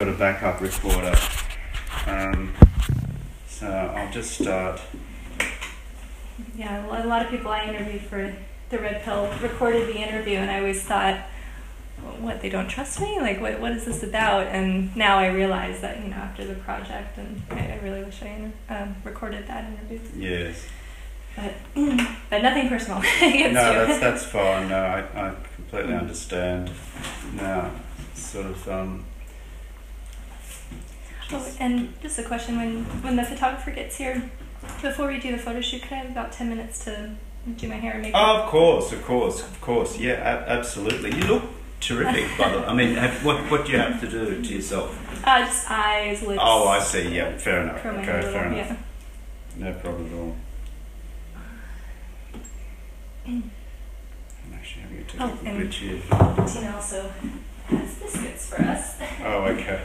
got a backup recorder, so I'll just start. Yeah, a lot of people I interviewed for the Red Pill recorded the interview, and I always thought, what, they don't trust me? Like, what is this about? And now I realize that, after the project, and I really wish I recorded that interview. Yes. But nothing personal. No, that's fine. No, I completely understand. No, sort of. And just a question: when the photographer gets here, before we do the photo shoot, could I have about 10 minutes to do my hair and makeup? Oh, of course. Yeah, absolutely. You look terrific, by the way. I mean, what do you have to do to yourself? Just eyes, lips. Oh, I see. Yeah, fair enough. Fair enough. Yeah. No problem at all. I'm actually having a technical glitch here. Tina also has biscuits for us. Oh, okay.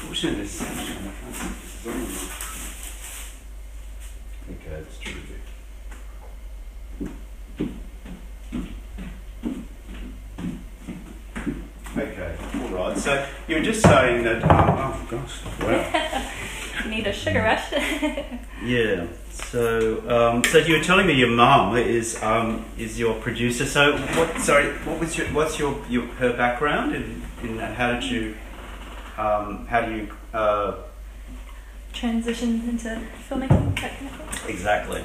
Unfortunately, this section, I can't see if this is on or not. Okay, that's terrific. Okay, all right. So you were just saying that. Oh gosh, wow. You need a sugar rush. Yeah. So, so you were telling me your mum is your producer. So, what's her background in how do you transition into filmmaking? That kind of thing? Exactly.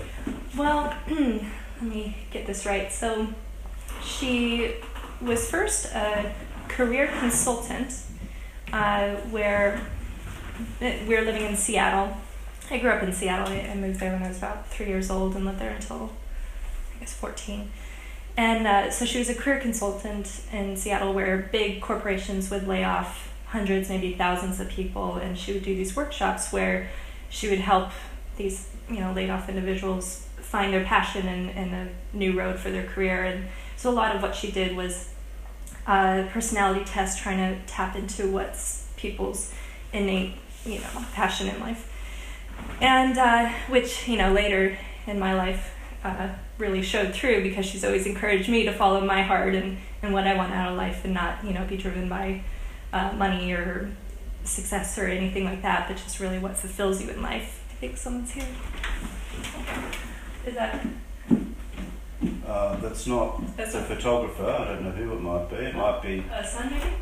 Well, let me get this right. So, she was first a career consultant, where we're living in Seattle. I grew up in Seattle. I moved there when I was about 3 years old and lived there until, I guess, 14. And so she was a career consultant in Seattle where big corporations would lay off hundreds, maybe thousands of people, and she would do these workshops where she would help these, laid off individuals find their passion and a new road for their career. And so a lot of what she did was a personality test, trying to tap into what's people's innate, passion in life. And which, later in my life really showed through, because she's always encouraged me to follow my heart and what I want out of life, and not, be driven by money or success or anything like that, but just really what fulfills you in life. I think someone's here. Is that? That's not the photographer. I don't know who it might be. It might be a son, maybe?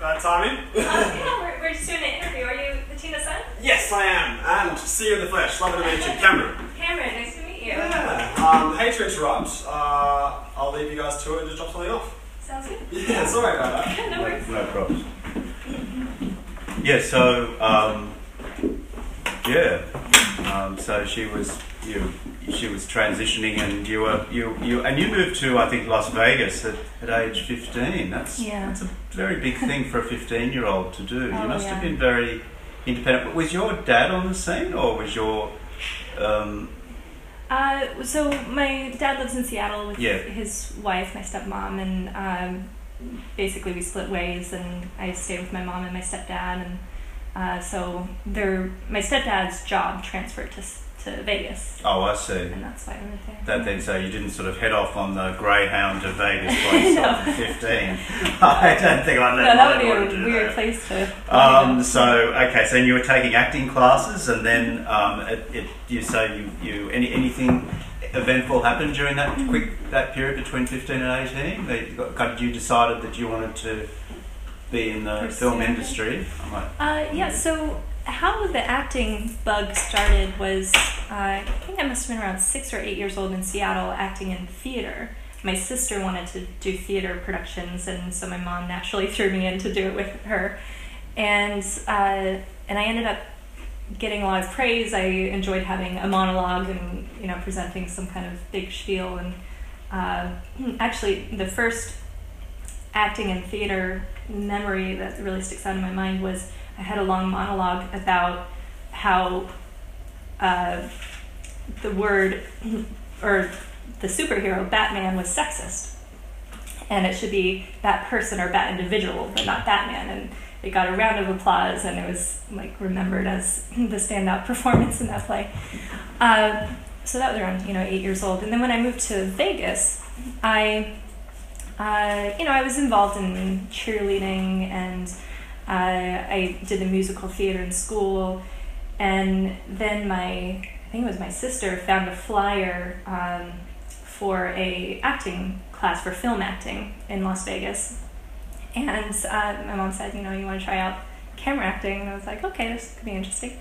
Bad timing? Yeah, we're just doing an interview. Are you the Tina's son? Yes, I am. And see you in the flesh. Lovely to meet you. Cameron. Cameron, nice to meet you. Yeah. Hate to interrupt. I'll leave you guys to it and just drop something off. Sounds good. Yeah, sorry about that. Yeah, no worries. no problems. Yeah. So so she was transitioning, and you moved to, I think, Las Vegas at age 15. That's a very big thing for a 15-year-old to do. You must have been very independent. Was your dad on the scene, or was your So my dad lives in Seattle with his wife, my stepmom, and basically we split ways, and I stayed with my mom and my stepdad, and so my stepdad's job transferred to Vegas. Oh, I see. And that's why I moved there. Then, so you didn't sort of head off on the Greyhound to Vegas by yourself at 15. I don't think I'd let that would be a weird place to. So you were taking acting classes, and then anything eventful happened during that period between 15 and 18? You decided that you wanted to be in the film industry. So how the acting bug started was, I think I must have been around 6 or 8 years old in Seattle, acting in theater. My sister wanted to do theater productions, and so my mom naturally threw me in to do it with her. And I ended up getting a lot of praise. I enjoyed having a monologue and presenting some kind of big spiel. And actually, the first acting in theater memory that really sticks out in my mind was I had a long monologue about how the word, or the superhero Batman, was sexist, and it should be that person or that individual, but not Batman. it got a round of applause, and it was like remembered as the standout performance in that play. So that was around 8 years old. And then when I moved to Vegas, I was involved in cheerleading, and I did a musical theater in school. And then I think it was my sister found a flyer for a acting class for film acting in Las Vegas. And my mom said, you want to try out camera acting? And I was like, okay, this could be interesting.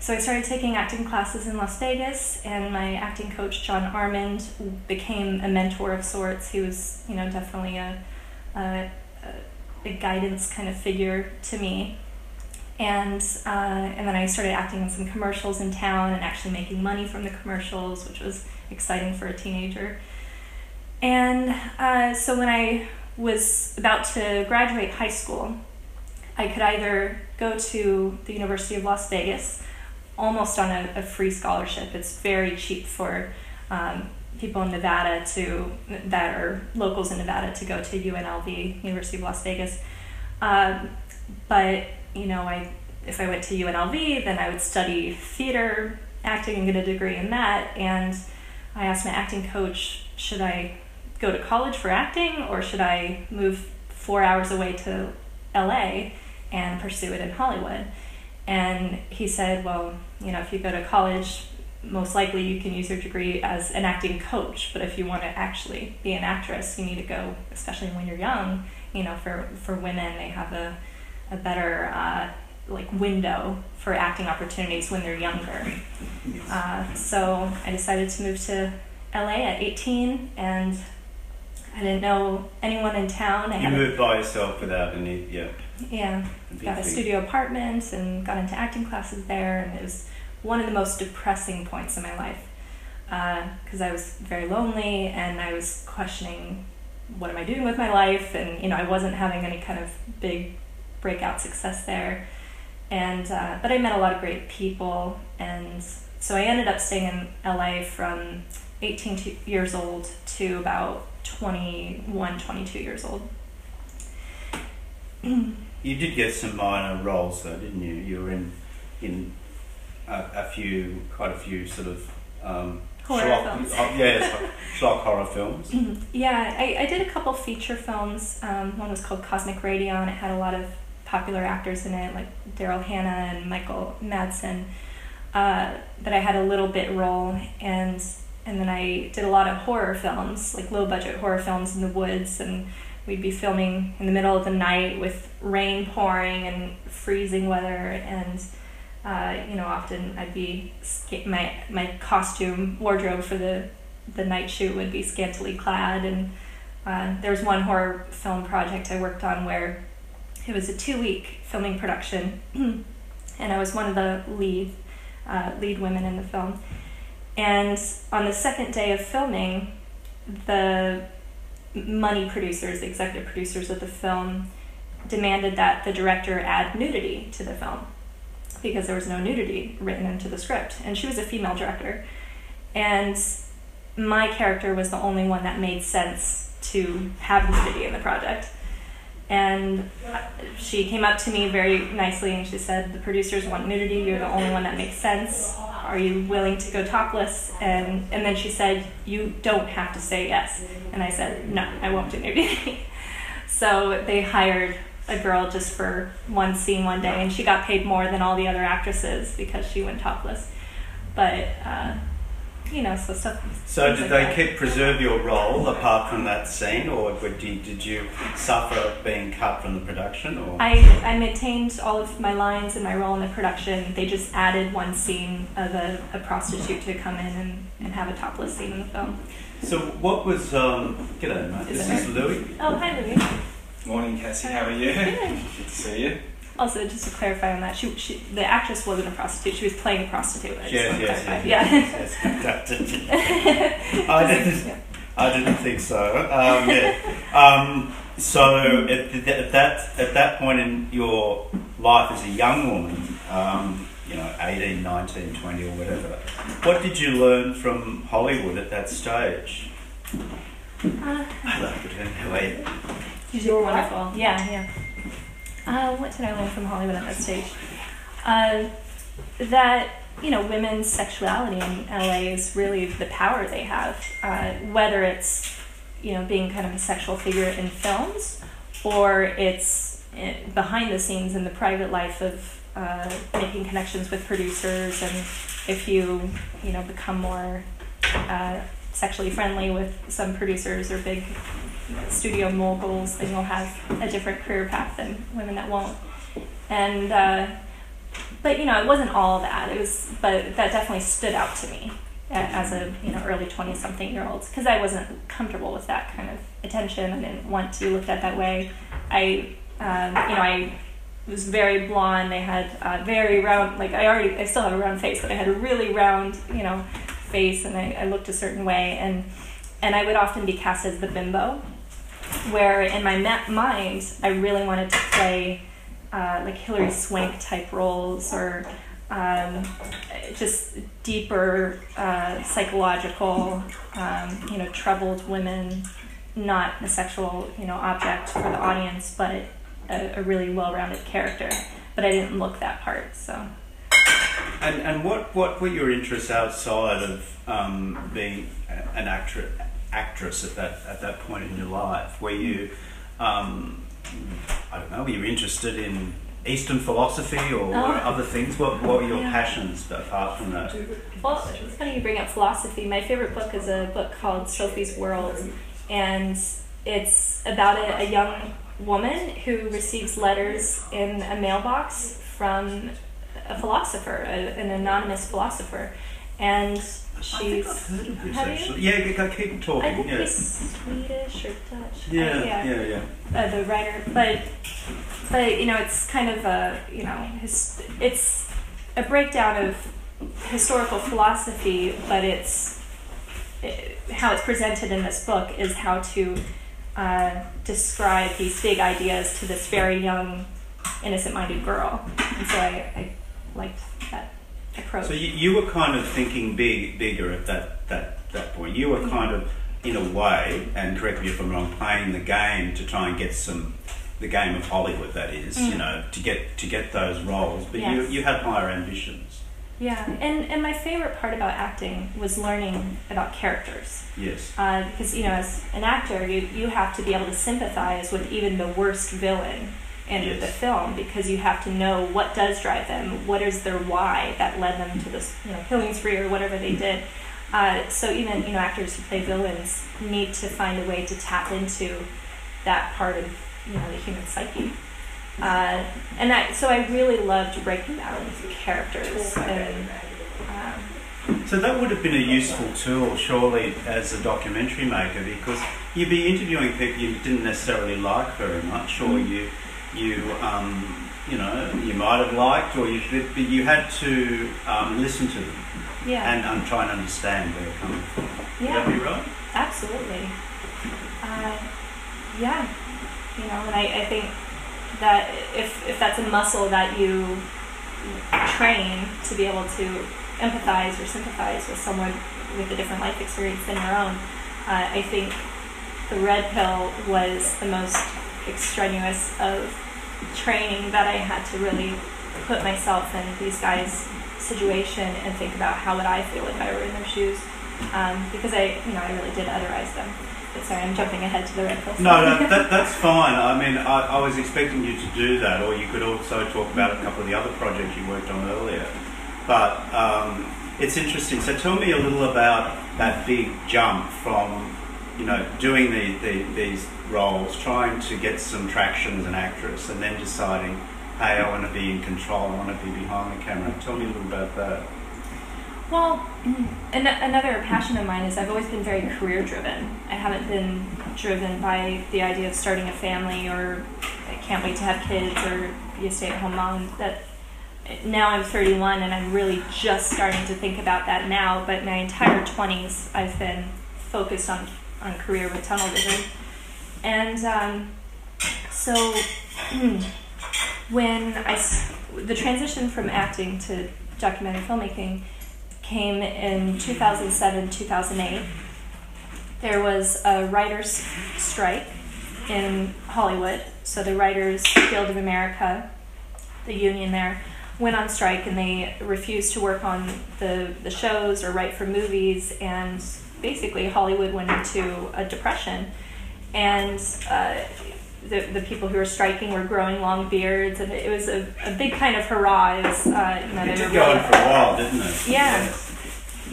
So I started taking acting classes in Las Vegas, and my acting coach, John Armand, became a mentor of sorts. He was, definitely a guidance kind of figure to me. And then I started acting in some commercials in town and actually making money from the commercials, which was exciting for a teenager. And so when I was about to graduate high school, I could either go to the University of Las Vegas, almost on a free scholarship. It's very cheap for people in Nevada that are locals in Nevada to go to UNLV, University of Las Vegas. But if I went to UNLV, then I would study theater acting and get a degree in that. And I asked my acting coach, should I go to college for acting, or should I move 4 hours away to LA and pursue it in Hollywood? And he said, well, if you go to college, most likely you can use your degree as an acting coach, but if you want to actually be an actress, you need to go, especially when you're young. For women, they have a better window for acting opportunities when they're younger. So I decided to move to LA at 18, and I didn't know anyone in town. You moved by yourself without any, Yeah, got a studio apartment and got into acting classes there, and it was one of the most depressing points in my life because I was very lonely, and I was questioning, what am I doing with my life? And I wasn't having any kind of big breakout success there, and but I met a lot of great people, and so I ended up staying in LA from 18 years old to about 21, 22 years old. You did get some minor roles though, didn't you? You were in quite a few sort of horror films. Schlock horror films. Mm-hmm. Yeah, I did a couple feature films. One was called Cosmic Radio, and it had a lot of popular actors in it, like Daryl Hannah and Michael Madsen. But I had a little bit role, and then I did a lot of horror films, like low-budget horror films in the woods, and we'd be filming in the middle of the night with rain pouring and freezing weather, and often I'd be my costume wardrobe for the night shoot would be scantily clad, and there was one horror film project I worked on where it was a 2-week filming production, and I was one of the lead women in the film. And on the second day of filming, the money producers, the executive producers of the film, demanded that the director add nudity to the film because there was no nudity written into the script. And she was a female director. And my character was the only one that made sense to have nudity in the project. And she came up to me very nicely and she said, the producers want nudity, you're the only one that makes sense. Are you willing to go topless? And then she said, you don't have to say yes. And I said, no, I won't do nudity. So they hired a girl just for one scene one day, and she got paid more than all the other actresses because she went topless. But, so stuff. So did they keep preserve your role apart from that scene, or did you suffer being cut from the production? Or I maintained all of my lines and my role in the production. They just added one scene of a prostitute to come in and have a topless scene in the film. So what was g'day mate, this is Louis. Oh, hi Louis. Morning Cassie, how are you? Good to see you. Also, just to clarify on that, the actress wasn't a prostitute. She was playing a prostitute. Yes. I didn't think so. So at that point in your life as a young woman, 18, 19, 20 or whatever, what did you learn from Hollywood at that stage? Hello, good. How are you? You're wonderful. Yeah. What did I learn from Hollywood at that stage? That, women's sexuality in LA is really the power they have, whether it's, being kind of a sexual figure in films, or it's behind the scenes in the private life of making connections with producers, and if you, become more sexually friendly with some producers or big studio moguls, then you'll have a different career path than women that won't. And but it wasn't all that. But that definitely stood out to me as a early 20-something-year-old, because I wasn't comfortable with that kind of attention. I didn't want to be looked at that way. I was very blonde. I had very round, I still have a round face, but I had a really round, face, and I looked a certain way, and I would often be cast as the bimbo, where in my mind I really wanted to play like Hilary Swank type roles, or just deeper psychological, troubled women, not a sexual, object for the audience, but a really well-rounded character. But I didn't look that part, so. And what were your interests outside of being an actress at that point in your life? Were you, were you interested in Eastern philosophy or other things? What were your passions apart from that? Well, it's funny you bring up philosophy. My favorite book is a book called Sophie's World, and it's about a young woman who receives letters in a mailbox from a philosopher, an anonymous philosopher, and she's. I think I've heard of this actually. Yeah, keep talking. I think he's Swedish or Dutch. Yeah. The writer, but it's kind of it's a breakdown of historical philosophy, but how it's presented in this book is how to describe these big ideas to this very young, innocent-minded girl, and so I liked that approach. So you were kind of thinking bigger at that point. You were kind of, in a way, and correct me if I'm wrong, playing the game to try and get the game of Hollywood, that is, to get those roles. But yes. you had higher ambitions. Yeah, and my favorite part about acting was learning about characters. Yes. Because, as an actor, you have to be able to sympathize with even the worst villain in the film, because you have to know what does drive them, what is their why that led them to this, killing spree or whatever they did. So even, actors who play villains need to find a way to tap into that part of, the human psyche. So I really loved breaking down characters. So that would have been a useful tool, surely, as a documentary maker, because you'd be interviewing people you didn't necessarily like very much, or you might have liked, or you had to listen to them, and try and understand where they're coming from. Yeah. Would that be right? Absolutely. And I think that if that's a muscle that you train to be able to empathize or sympathize with someone with a different life experience than your own, I think the red pill was the most extraneous of training that I had to really put myself in these guys' situation and think about how would I feel if I were in their shoes, because I really did otherize them. But sorry, I'm jumping ahead to the red pill. No, that's fine. I mean, I was expecting you to do that, or you could also talk about a couple of the other projects you worked on earlier. But it's interesting. So tell me a little about that big jump from, doing these roles, trying to get some traction as an actress, and then deciding, hey, I want to be in control, I want to be behind the camera. Tell me a little about that. Well, another passion of mine is I've always been very career-driven. I haven't been driven by the idea of starting a family, or I can't wait to have kids, or be a stay-at-home mom. Now I'm 31 and I'm really just starting to think about that now, but my entire 20s I've been focused on career with tunnel vision. And so when the transition from acting to documentary filmmaking came in 2007, 2008, there was a writer's strike in Hollywood, so the Writers Guild of America, the union there, went on strike, and they refused to work on the shows or write for movies, and basically Hollywood went into a depression, and the people who were striking were growing long beards, and it was a big kind of hurrah. It was, it did go on for a while, didn't it? Yeah. Yes.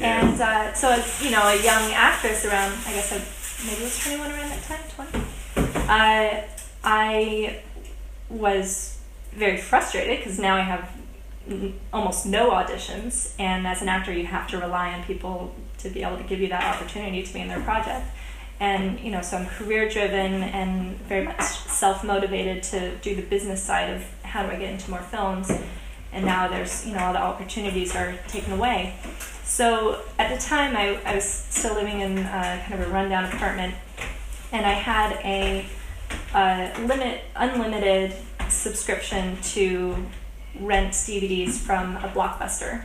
And so as, a young actress around, I guess maybe I was 21 around that time, 20, I was very frustrated because now I have almost no auditions, and as an actor you have to rely on people to be able to give you that opportunity to be in their project. And so I'm career driven and very much self-motivated to do the business side of how do I get into more films, and now there's all the opportunities are taken away. So at the time I was still living in kind of a rundown apartment, and I had a unlimited subscription to rent DVDs from a Blockbuster,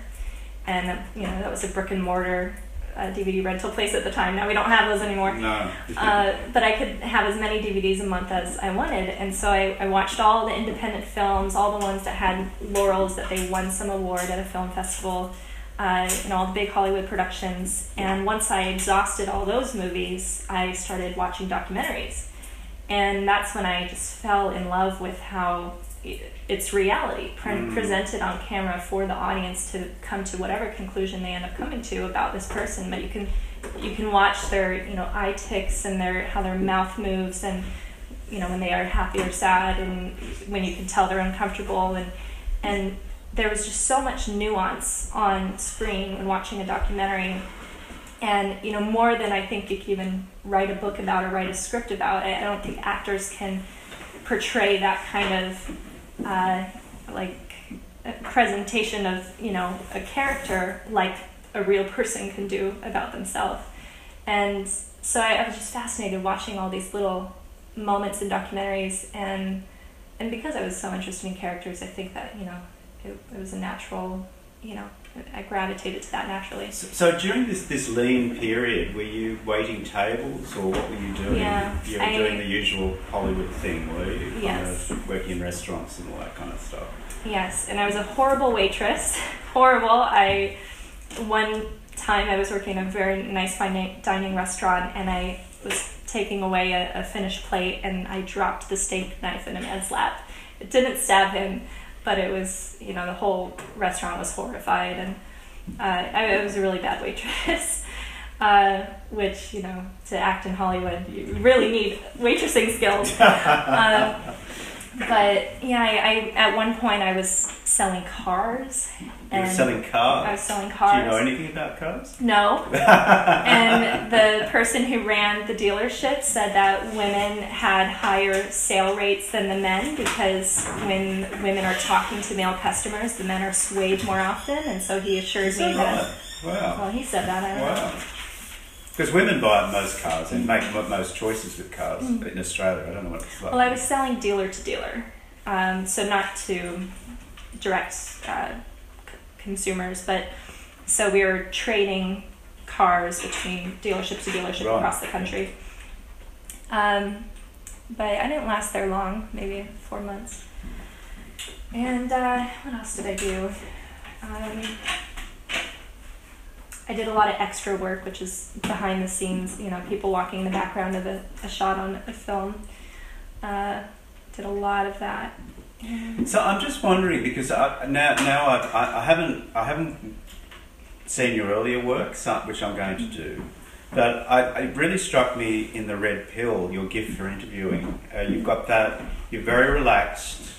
and that was a brick and mortar DVD rental place at the time. Now we don't have those anymore. No. But I could have as many DVDs a month as I wanted, and so I watched all the independent films, all the ones that had laurels that they won some award at a film festival, all the big Hollywood productions. And once I exhausted all those movies, I started watching documentaries, and that's when I just fell in love with how it's reality presented on camera for the audience to come to whatever conclusion they end up coming to about this person. But you can watch their eye ticks and how their mouth moves, and when they are happy or sad, and when you can tell they're uncomfortable, and there was just so much nuance on screen when watching a documentary, and more than I think you can even write a book about or write a script about. I don't think actors can portray that kind of presentation of a character like a real person can do about themselves. And so I was just fascinated watching all these little moments in documentaries, and because I was so interested in characters, I think that it was a natural, I gravitated to that naturally. So during this lean period, were you waiting tables, or what were you doing? Yeah, you were doing the usual Hollywood thing, were you? Yes. Kind of working in restaurants and all that kind of stuff. Yes, and I was a horrible waitress. Horrible. One time I was working in a very nice fine dining restaurant, and I was taking away a finished plate, and I dropped the steak knife in a man's lap. It didn't stab him, but it was, the whole restaurant was horrified, and I was a really bad waitress, which, to act in Hollywood, you really need waitressing skills. But yeah, I at one point I was selling cars. You were selling cars? I was selling cars. Do you know anything about cars? No. And the person who ran the dealership said that women had higher sale rates than the men, because when women are talking to male customers, the men are swayed more often, and so he assured me that... Wow. Well, he said that, I don't know. Because women buy most cars and make most choices with cars in Australia. I don't know what it's like. Well, I was selling dealer to dealer, so not to direct consumers, but so we were trading cars between dealership to dealership across the country. But I didn't last there long, maybe 4 months. And what else did I do? I did a lot of extra work, which is behind the scenes, people walking in the background of a shot on a film. Did a lot of that. So I'm just wondering, because I haven't seen your earlier work, which I'm going to do, but it really struck me in The Red Pill, your gift for interviewing. You've got that, you're very relaxed,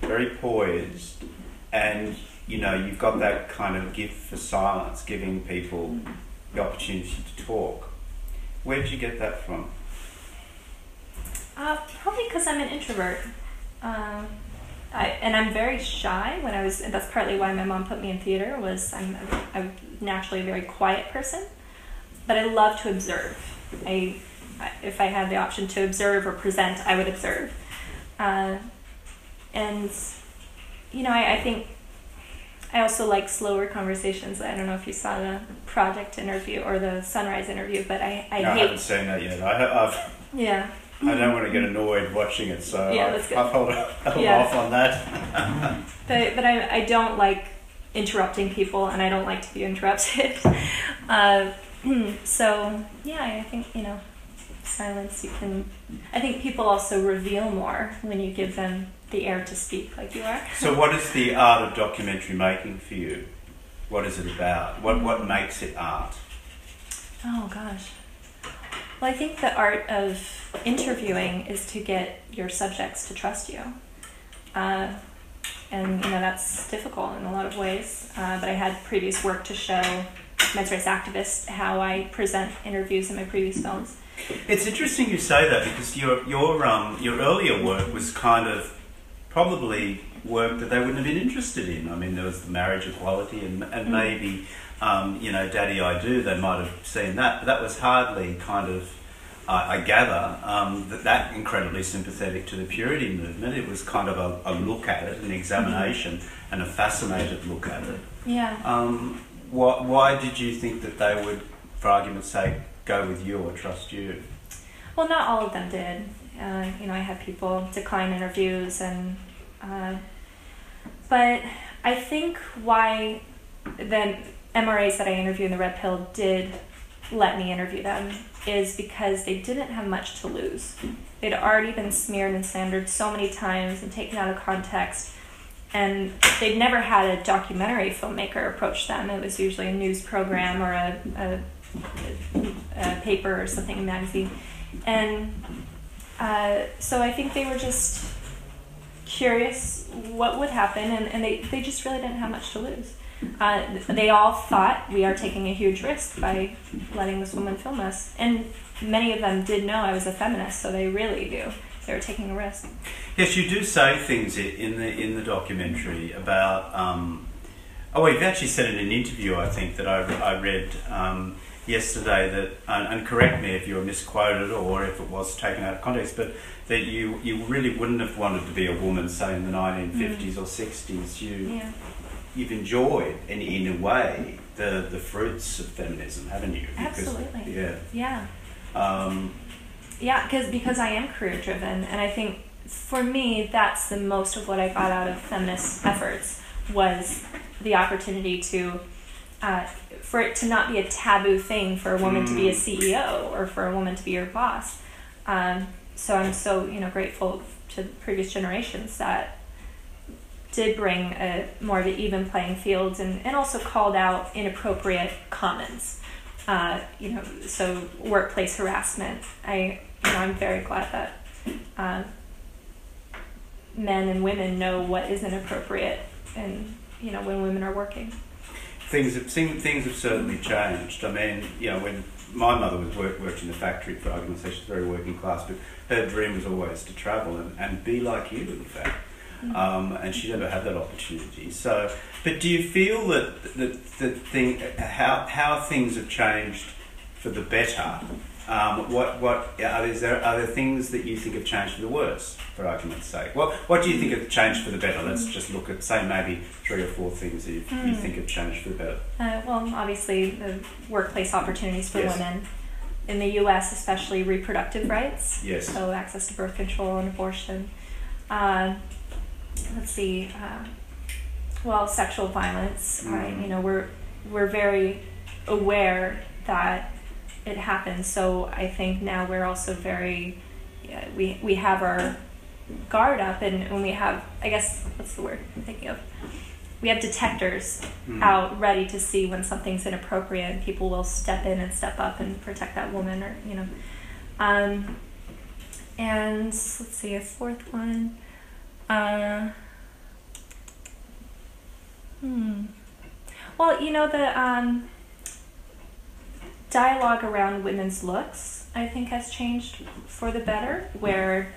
very poised, and you've got that kind of gift for silence, giving people the opportunity to talk. Where did you get that from? Probably because I'm an introvert. I'm very shy. That's partly why my mom put me in theater. I'm naturally a very quiet person, but I love to observe. If I had the option to observe or present, I would observe. I think I also like slower conversations. I don't know if you saw the Project interview or the Sunrise interview, but I haven't seen that yet. Yeah. I don't want to get annoyed watching it, so that's good. I've held off on that. but I don't like interrupting people, and I don't like to be interrupted. So yeah, I think, silence, I think people also reveal more when you give them the air to speak like you are. So what is the art of documentary making for you? What is it about? What makes it art? Oh gosh. Well, I think the art of interviewing is to get your subjects to trust you. And that's difficult in a lot of ways. But I had previous work to show men's rights activists how I present interviews in my previous films. It's interesting you say that, because your earlier work was kind of probably work that they wouldn't have been interested in. I mean, there was the marriage equality and maybe, Daddy I Do, they might have seen that, but that was hardly kind of, I gather, that incredibly sympathetic to the purity movement. It was kind of a look at it, an examination, and a fascinated look at it. Yeah. Why did you think that they would, for argument's sake, go with you or trust you? Well, not all of them did. I had people decline interviews, but I think why the MRAs that I interviewed in the Red Pill did let me interview them is because they didn't have much to lose. They'd already been smeared and slandered so many times and taken out of context, and they'd never had a documentary filmmaker approach them. It was usually a news program or a paper or something, a magazine. And so I think they were just curious what would happen, and they just really didn't have much to lose. They all thought we are taking a huge risk by letting this woman film us, and many of them did know I was a feminist, so they really knew they were taking a risk. Yes, you do say things in the documentary about. You've actually said in an interview, I think, that I read yesterday that, and correct me if you're misquoted or if it was taken out of context, but that you really wouldn't have wanted to be a woman, say in the 1950s or 60s. You've enjoyed, in a way, the fruits of feminism, haven't you? Absolutely. Because I am career driven, and I think for me that's the most of what I got out of feminist efforts was the opportunity to for it to not be a taboo thing for a woman to be a CEO or for a woman to be your boss. So I'm so grateful to previous generations that did bring a more of an even playing field and also called out inappropriate comments. So workplace harassment. I'm very glad that men and women know what is inappropriate, and when women are working. Things have certainly changed. I mean, when my mother worked in the factory, for argument's sake, she's very working class, but her dream was always to travel and be like you, in fact. And she never had that opportunity. So, but do you feel that how things have changed for the better? Are there things that you think have changed for the worse, for argument's sake? What do you think have changed for the better? Let's just look at, say, maybe 3 or 4 things that you think have changed for the better. Well, obviously, the workplace opportunities for women. In the U.S., especially reproductive rights. Yes. So access to birth control and abortion. Let's see. Sexual violence. We're very aware that it happens. So I think now we're also very. We have our guard up, and we have. I guess what's the word I'm thinking of? We have detectors out ready to see when something's inappropriate, and people will step in and step up and protect that woman, or And let's see, a fourth one. Well, the dialogue around women's looks, I think, has changed for the better, where...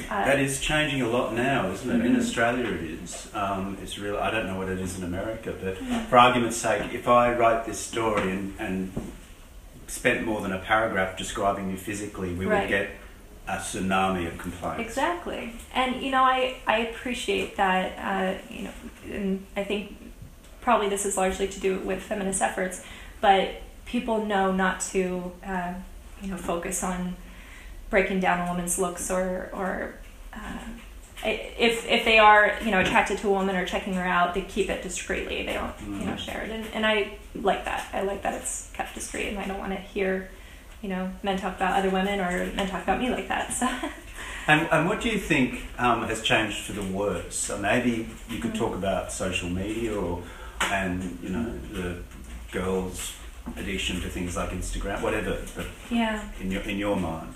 that is changing a lot now, isn't it? In Australia it is. It's real. I don't know what it is in America, but for argument's sake, if I write this story and spent more than a paragraph describing you physically, we would get a tsunami of complaints. Exactly. And, I appreciate that, and I think probably this is largely to do with feminist efforts, but people know not to, focus on breaking down a woman's looks or if they are, you know, attracted to a woman or checking her out, they keep it discreetly. They don't, you know, share it. And I like that. I like that it's kept discreet, and I don't want to hear, you know, men talk about other women or men talk about me like that. So. And what do you think has changed for the worse? So maybe you could talk about social media and you know, the girls' addiction to things like Instagram, whatever. But in your mind.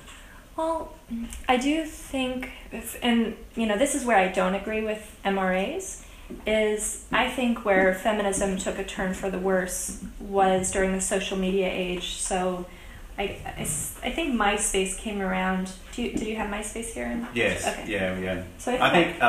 Well, I do think, and you know, this is where I don't agree with MRAs, is I think where feminism took a turn for the worse was during the social media age. So I think MySpace came around. Did you have MySpace here? Yes. Okay. Yeah. So I think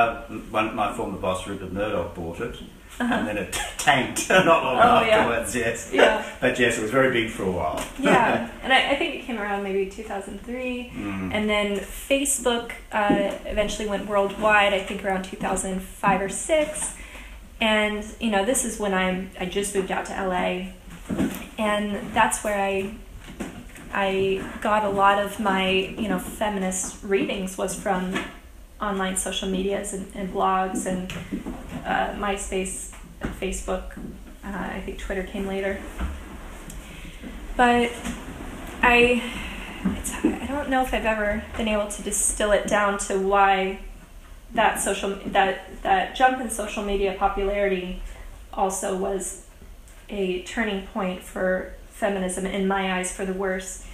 my former boss, Rupert Murdoch, bought it. And then it tanked not long afterwards, yes. Yeah. But yes, it was very big for a while. Yeah, and I think it came around maybe 2003. And then Facebook eventually went worldwide, I think around 2005 or 6. And, you know, this is when I just moved out to LA. And that's where I got a lot of my, you know, feminist readings was from online social medias and blogs and MySpace, Facebook. I think Twitter came later. But I don't know if I've ever been able to distill it down to why that jump in social media popularity also was a turning point for feminism in my eyes for the worse.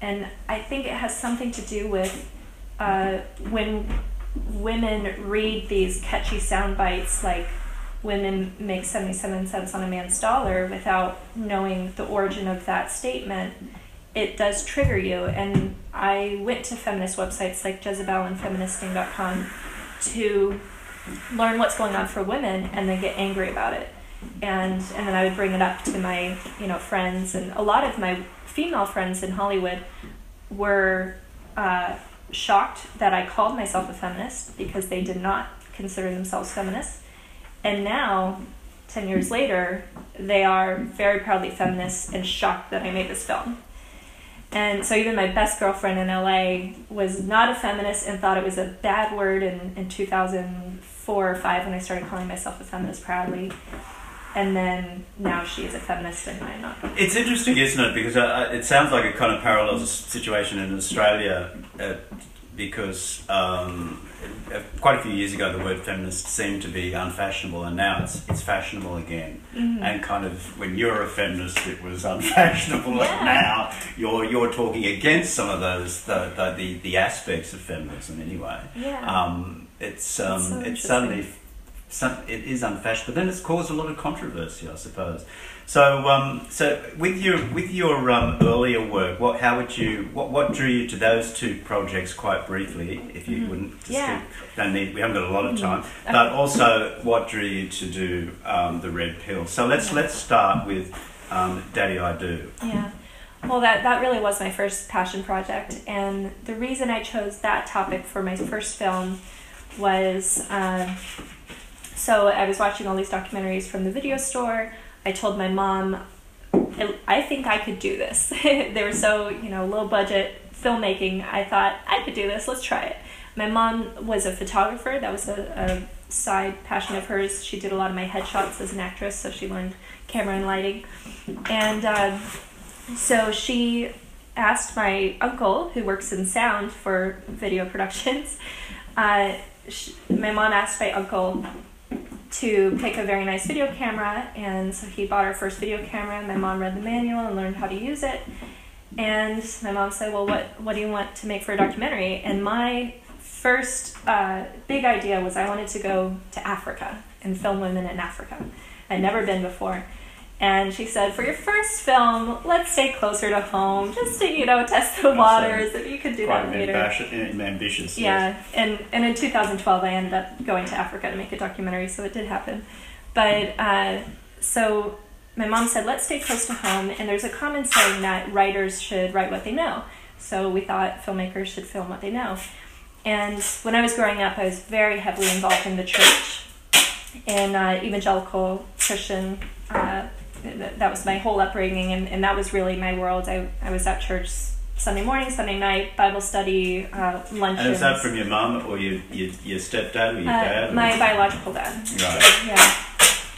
And I think it has something to do with when women read these catchy sound bites like women make 77 cents on a man's dollar without knowing the origin of that statement, it does trigger you. And I went to feminist websites like Jezebel and feministing.com to learn what's going on for women and then get angry about it. And then I would bring it up to my, you know, friends, and a lot of my female friends in Hollywood were shocked that I called myself a feminist because they did not consider themselves feminists. And now, 10 years later, they are very proudly feminists and shocked that I made this film. And so even my best girlfriend in LA was not a feminist and thought it was a bad word in 2004 or 5 when I started calling myself a feminist proudly. And then now she is a feminist and I'm not. It's interesting, isn't it? Because it sounds like it kind of parallels a situation in Australia because quite a few years ago the word feminist seemed to be unfashionable, and now it's fashionable again. And kind of when you're a feminist it was unfashionable, and now you're talking against some of those the aspects of feminism anyway. It's suddenly it is unfashionable, but then it's caused a lot of controversy, I suppose. So, so with your earlier work, what drew you to those two projects, quite briefly, if you wouldn't? We haven't got a lot of time, but also what drew you to do the Red Pill? So let's start with Daddy I Do. Yeah. Well, that really was my first passion project, and the reason I chose that topic for my first film was. So I was watching all these documentaries from the video store. I told my mom, I think I could do this. They were so, low budget filmmaking. I thought, I could do this, let's try it. My mom was a photographer. That was a side passion of hers. She did a lot of my headshots as an actress, so she learned camera and lighting. And so she asked my uncle, who works in sound for video productions, my mom asked my uncle to pick a very nice video camera, and so he bought our first video camera, and my mom read the manual and learned how to use it. And my mom said, well, what do you want to make for a documentary? And my first big idea was I wanted to go to Africa and film women in Africa. I'd never been before. And she said, for your first film, let's stay closer to home, just to, test the waters, if you could do that later. Ambitious. Yeah, and in 2012 I ended up going to Africa to make a documentary, so it did happen. But, so my mom said, let's stay close to home, and there's a common saying that writers should write what they know. So we thought filmmakers should film what they know. And when I was growing up, I was very heavily involved in the church, in evangelical Christian. That was my whole upbringing, and that was really my world. I was at church Sunday morning, Sunday night, Bible study, luncheons. And is that from your mum or your stepdad or your dad? My biological dad. Right. Yeah.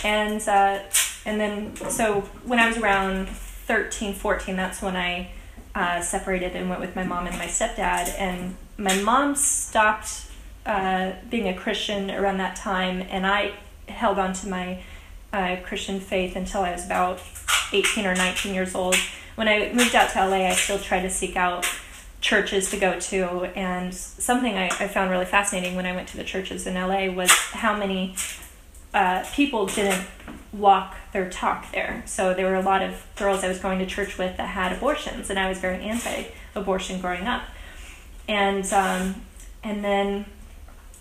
And then, so when I was around 13, 14, that's when I separated and went with my mom and my stepdad. And my mom stopped being a Christian around that time, and I held on to my Christian faith until I was about 18 or 19 years old. When I moved out to LA, I still tried to seek out churches to go to, and something I found really fascinating when I went to the churches in LA was how many people didn't walk their talk there. So there were a lot of girls I was going to church with that had abortions, and I was very anti-abortion growing up. And then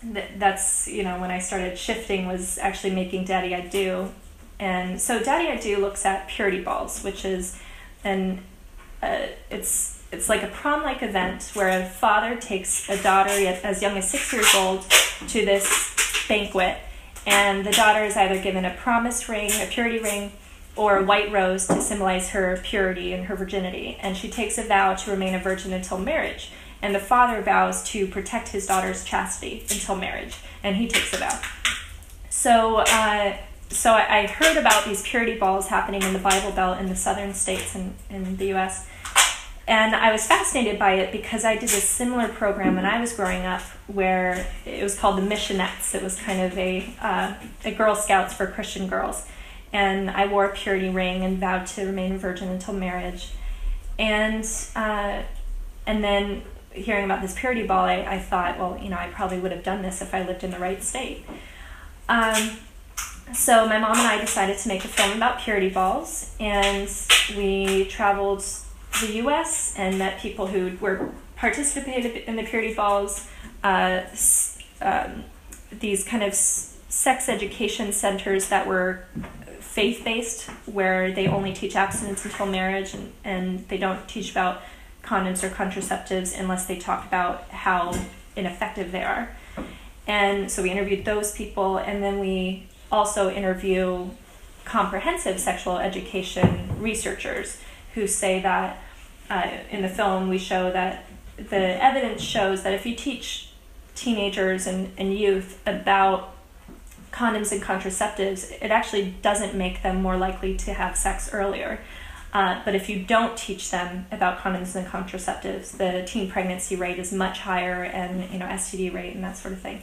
that's, when I started shifting, was actually making Daddy I Do. And so Daddy I Do looks at purity balls, which is it's like a prom-like event where a father takes a daughter as young as 6 years old to this banquet, and the daughter is either given a promise ring, a purity ring, or a white rose to symbolize her purity and her virginity, and she takes a vow to remain a virgin until marriage, and the father vows to protect his daughter's chastity until marriage, and he takes a vow. So I heard about these purity balls happening in the Bible Belt in the southern states in the U.S., and I was fascinated by it because I did a similar program when I was growing up where it was called the Missionettes. It was kind of a Girl Scouts for Christian girls, and I wore a purity ring and vowed to remain a virgin until marriage. And then hearing about this purity ball, I thought, well, I probably would have done this if I lived in the right state. So my mom and I decided to make a film about purity balls, and we traveled the U.S. and met people who were participated in the purity balls, these kind of sex education centers that were faith-based, where they only teach abstinence until marriage, and they don't teach about condoms or contraceptives unless they talk about how ineffective they are. And so we interviewed those people, and then we also interview comprehensive sexual education researchers who say that in the film we show that the evidence shows that if you teach teenagers and youth about condoms and contraceptives, it actually doesn't make them more likely to have sex earlier. But if you don't teach them about condoms and contraceptives, the teen pregnancy rate is much higher, and STD rate and that sort of thing.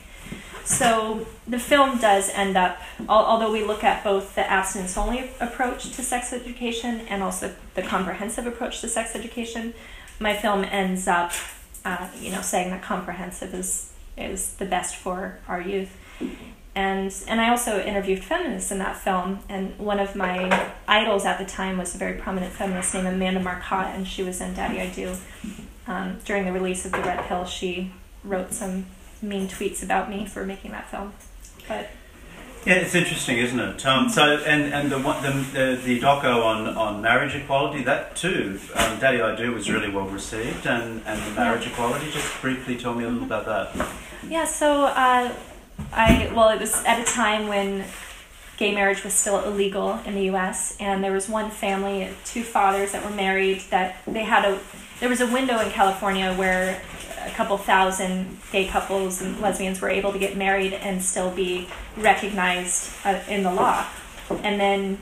So the film does end up, although we look at both the abstinence-only approach to sex education and also the comprehensive approach to sex education, my film ends up, saying that comprehensive is the best for our youth. And I also interviewed feminists in that film, and one of my idols at the time was a very prominent feminist named Amanda Marcotte, and she was in Daddy I Do. During the release of The Red Pill, she wrote some mean tweets about me for making that film. But yeah, it's interesting, isn't it? So the doco on marriage equality, that too, Daddy I Do was really well received, and the marriage equality. Just briefly tell me a little about that. Yeah, so it was at a time when gay marriage was still illegal in the U.S., and there was one family, two fathers that were married, that there was a window in California where a couple thousand gay couples and lesbians were able to get married and still be recognized in the law. And then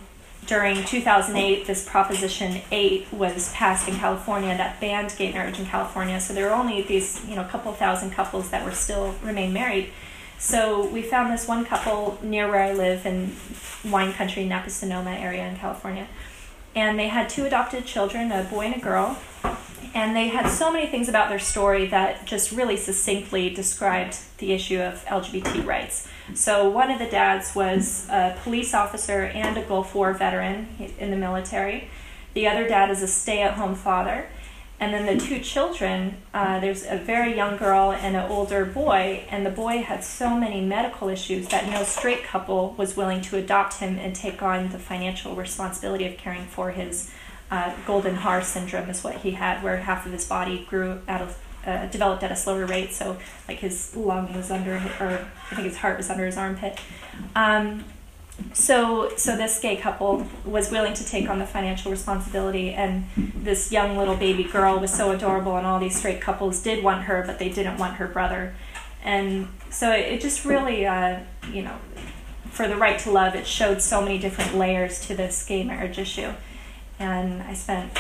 during 2008, this Proposition 8 was passed in California that banned gay marriage in California. So there were only these, couple thousand couples that were still remain married. So we found this one couple near where I live in wine country, Napa Sonoma area in California. And they had two adopted children, a boy and a girl. And they had so many things about their story that just really succinctly described the issue of LGBT rights. So one of the dads was a police officer and a Gulf War veteran in the military. The other dad is a stay-at-home father. And then the two children, there's a very young girl and an older boy, and the boy had so many medical issues that no straight couple was willing to adopt him and take on the financial responsibility of caring for his golden Haar syndrome is what he had, where half of his body developed at a slower rate, so like his lung was under, or I think his heart was under his armpit. So this gay couple was willing to take on the financial responsibility, and this young little baby girl was so adorable, and all these straight couples did want her, but they didn't want her brother. And so it just really, for the right to love, it showed so many different layers to this gay marriage issue. And I spent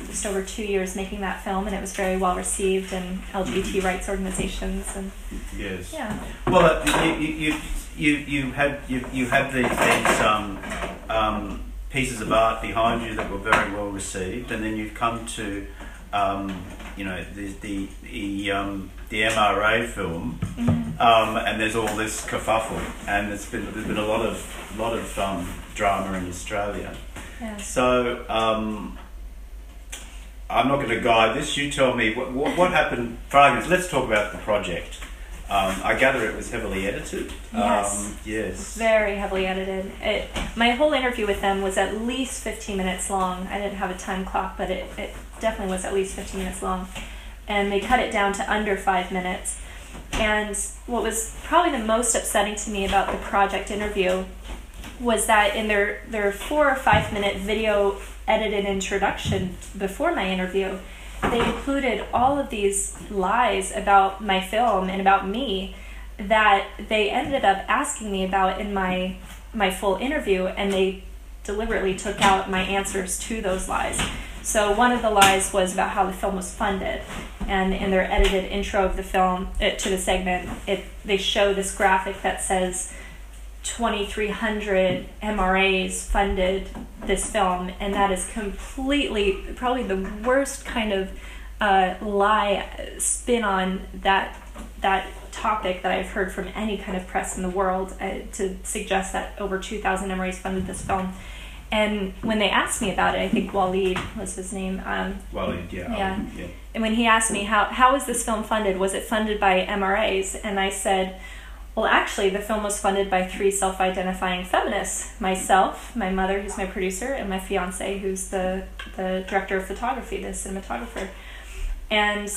just over 2 years making that film, and it was very well received in LGBT rights organizations. And yes, yeah. Well, you had these pieces of art behind you that were very well received, and then you've come to the MRA film, and there's all this kerfuffle, and there's been a lot of drama in Australia. Yeah. So I'm not going to guide this. You tell me what happened. For arguments, let's talk about the project. I gather it was heavily edited. Yes. Yes. Very heavily edited. My whole interview with them was at least 15 minutes long. I didn't have a time clock, but it definitely was at least 15 minutes long. And they cut it down to under 5 minutes. And what was probably the most upsetting to me about the project interview was that in their 4 or 5 minute video edited introduction before my interview, they included all of these lies about my film and about me that they ended up asking me about in my full interview, and they deliberately took out my answers to those lies. So one of the lies was about how the film was funded, and in their edited intro of the film, to the segment, they show this graphic that says 2,300 MRAs funded this film, and that is completely, probably the worst kind of lie spin on that topic that I've heard from any kind of press in the world, to suggest that over 2,000 MRAs funded this film. And when they asked me about it, I think Waleed was his name. Waleed, yeah. And when he asked me, how was this film funded? Was it funded by MRAs? And I said, well, actually, the film was funded by 3 self-identifying feminists. Myself, my mother, who's my producer, and my fiance, who's the director of photography, the cinematographer. And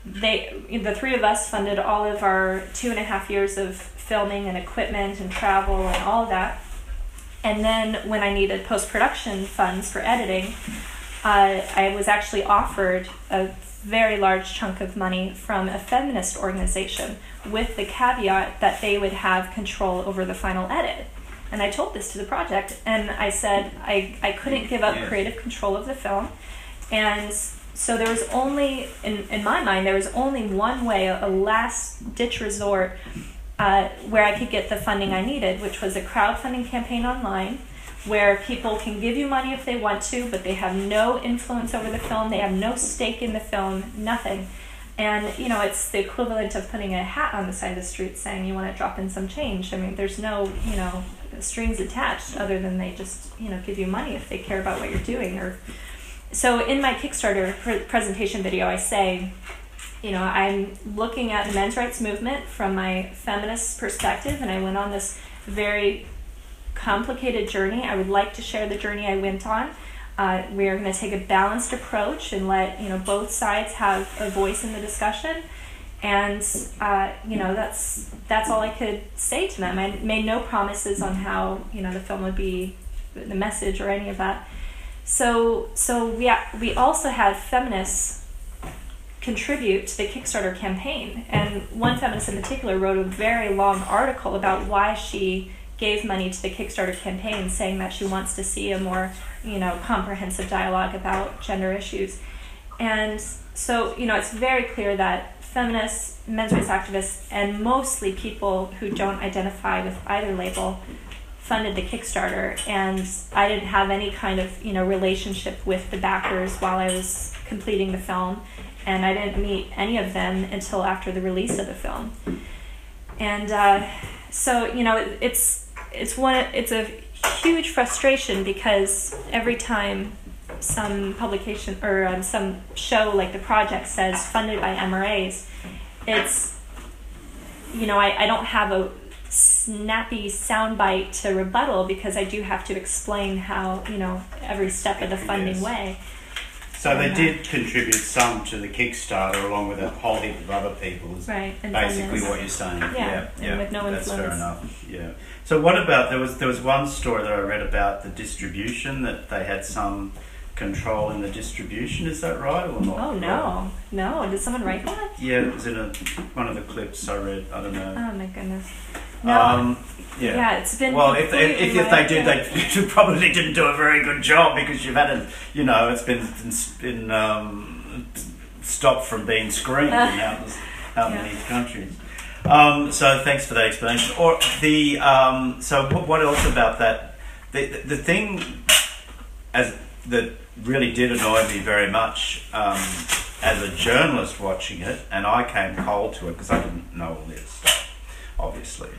the 3 of us funded all of our 2.5 years of filming and equipment and travel and all of that. And then when I needed post-production funds for editing, I was actually offered a very large chunk of money from a feminist organization with the caveat that they would have control over the final edit. And I told this to the project, and I said I couldn't give up creative control of the film. And so there was only, in my mind, there was only one way, a last-ditch resort, where I could get the funding I needed, which was a crowdfunding campaign online, where people can give you money if they want to, but they have no influence over the film, they have no stake in the film, nothing. And, it's the equivalent of putting a hat on the side of the street saying you want to drop in some change. I mean, there's no, strings attached other than they just, give you money if they care about what you're doing. So in my Kickstarter presentation video, I say, I'm looking at the men's rights movement from my feminist perspective, and I went on this very complicated journey. I would like to share the journey I went on. We are going to take a balanced approach and let both sides have a voice in the discussion. And that's all I could say to them. I made no promises on how the film would be, the message or any of that. So we also had feminists contribute to the Kickstarter campaign, and one feminist in particular wrote a very long article about why she gave money to the Kickstarter campaign, saying that she wants to see a more comprehensive dialogue about gender issues. And so it's very clear that feminists, men's rights activists, and mostly people who don't identify with either label funded the Kickstarter, and I didn't have any kind of relationship with the backers while I was completing the film, and I didn't meet any of them until after the release of the film. And so it's a huge frustration, because every time some publication or some show like The Project says funded by MRAs, it's I don't have a snappy soundbite to rebuttal, because I do have to explain how every step of the funding way. So they did contribute some to the Kickstarter, along with a whole heap of other people. Is right, and basically what you're saying. Yeah, and with no influence. That's fair enough. Yeah. So what about there was one story that I read about the distribution, that they had some control in the distribution. Is that right or not? Oh no! Did someone write that? Yeah, it was in one of the clips I read. I don't know. Oh my goodness. No. Yeah, it's been. Well, if they did, they probably didn't do a very good job, because you've had it. You know, it's been stopped from being screened in how many countries. So thanks for that explanation. Or the so what else about that? The thing that really did annoy me very much as a journalist watching it, and I came cold to it because I didn't know all this stuff, obviously,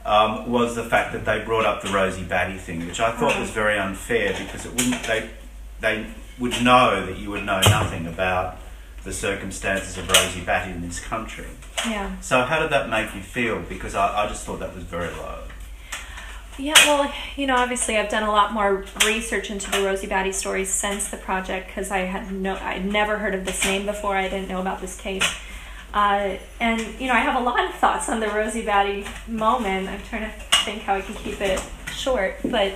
was the fact that they brought up the Rosie Batty thing, which I thought was very unfair, because they would know that you would know nothing about the circumstances of Rosie Batty in this country. Yeah. So how did that make you feel? Because I just thought that was very low. Yeah, well, obviously I've done a lot more research into the Rosie Batty stories since the project, because I'd never heard of this name before. I didn't know about this case. And, I have a lot of thoughts on the Rosie Batty moment. I'm trying to think how I can keep it short. But,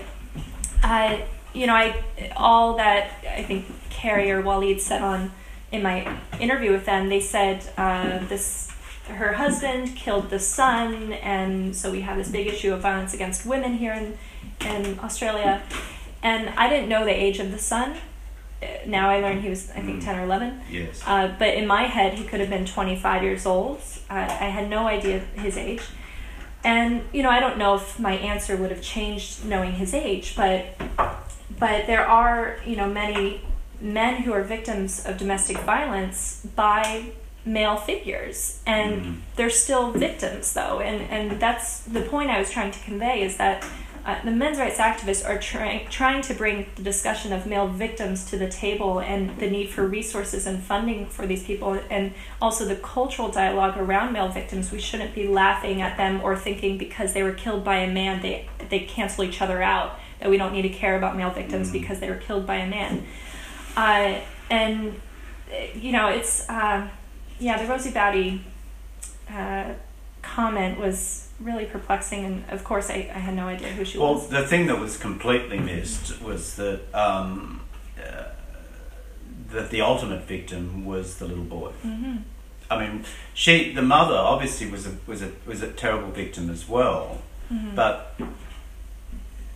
all that I think Carrie or Waleed said in my interview with them, they said her husband killed the son, and so we have this big issue of violence against women here in Australia. And I didn't know the age of the son. Now I learned he was, I think, 10 or 11. Yes. But in my head, he could have been 25 years old. I had no idea his age. And, I don't know if my answer would have changed knowing his age, but there are, many men who are victims of domestic violence by male figures, and they're still victims, though. And that's the point I was trying to convey, is that the men's rights activists are trying to bring the discussion of male victims to the table, and the need for resources and funding for these people, and also the cultural dialogue around male victims. We shouldn't be laughing at them or thinking because they were killed by a man they cancel each other out, that we don't need to care about male victims because they were killed by a man. It's the Rosie Batty comment was really perplexing, and of course I had no idea who she was. Well, the thing that was completely missed was that that the ultimate victim was the little boy. Mm-hmm. I mean, the mother obviously was a terrible victim as well, but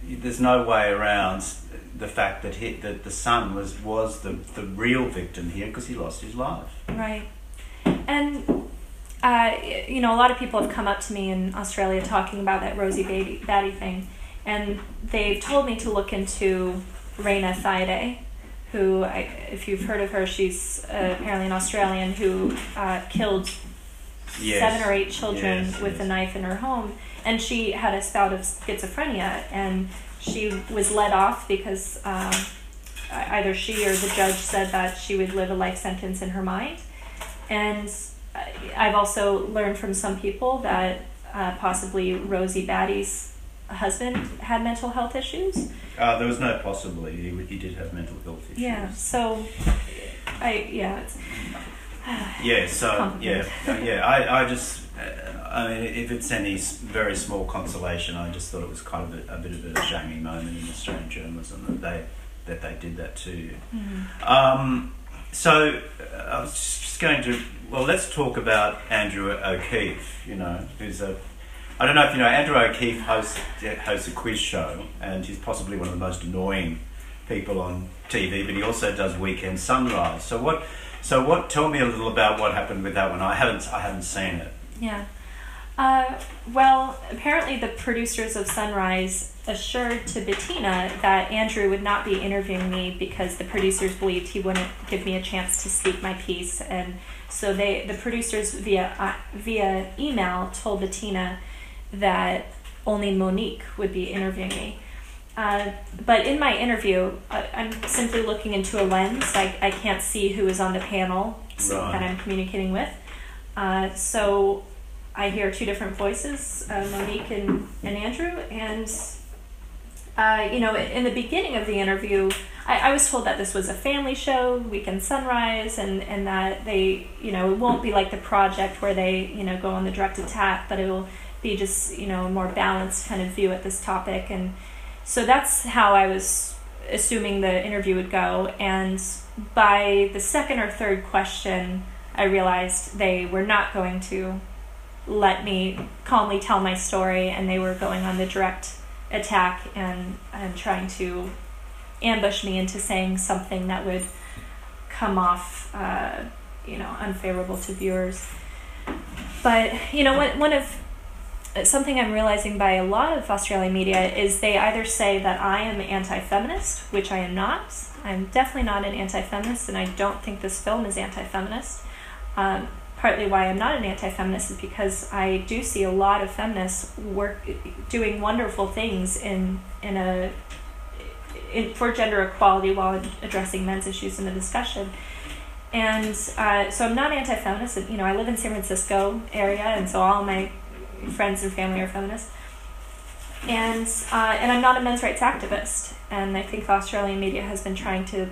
there's no way around the fact that that the son was the real victim here, because he lost his life. Right. And a lot of people have come up to me in Australia talking about that Rosie Batty thing, and they've told me to look into Raina Thaide, who, if you've heard of her, she's apparently an Australian who killed 7 or 8 children with a knife in her home, and she had a bout of schizophrenia, and she was let off because either she or the judge said that she would live a life sentence in her mind. And I've also learned from some people that possibly Rosie Batty's husband had mental health issues. There was no possibly. He did have mental health issues. Yeah. So, it's. I mean, if it's any very small consolation, I just thought it was kind of a bit of a shaming moment in Australian journalism that they did that to you. Mm-hmm. So I was just going to, let's talk about Andrew O'Keefe, who's I don't know if you know, Andrew O'Keefe hosts a quiz show, and he's possibly one of the most annoying people on TV, but he also does Weekend Sunrise. So tell me a little about what happened with that one. I haven't seen it. Yeah. Apparently the producers of Sunrise assured to Bettina that Andrew would not be interviewing me because the producers believed he wouldn't give me a chance to speak my piece, and so the producers via email told Bettina that only Monique would be interviewing me. But in my interview, I'm simply looking into a lens. I can't see who is on the panel that I'm communicating with. So I hear 2 different voices, Monique and Andrew. And, in the beginning of the interview, I was told that this was a family show, Weekend Sunrise, and that they, it won't be like The Project where they, go on the direct attack, but it will be just, a more balanced kind of view at this topic. And so that's how I was assuming the interview would go. And by the second or third question, I realized they were not going to let me calmly tell my story, and they were going on the direct attack and trying to ambush me into saying something that would come off, unfavorable to viewers. But, one of something I'm realizing by a lot of Australian media is they either say that I am anti-feminist, which I am not. I'm definitely not an anti-feminist, and I don't think this film is anti-feminist. Partly why I'm not an anti-feminist is because I do see a lot of feminists doing wonderful things for gender equality while addressing men's issues in the discussion. And so I'm not anti-feminist. I live in San Francisco area, and so all my friends and family are feminists. And I'm not a men's rights activist. And I think the Australian media has been trying to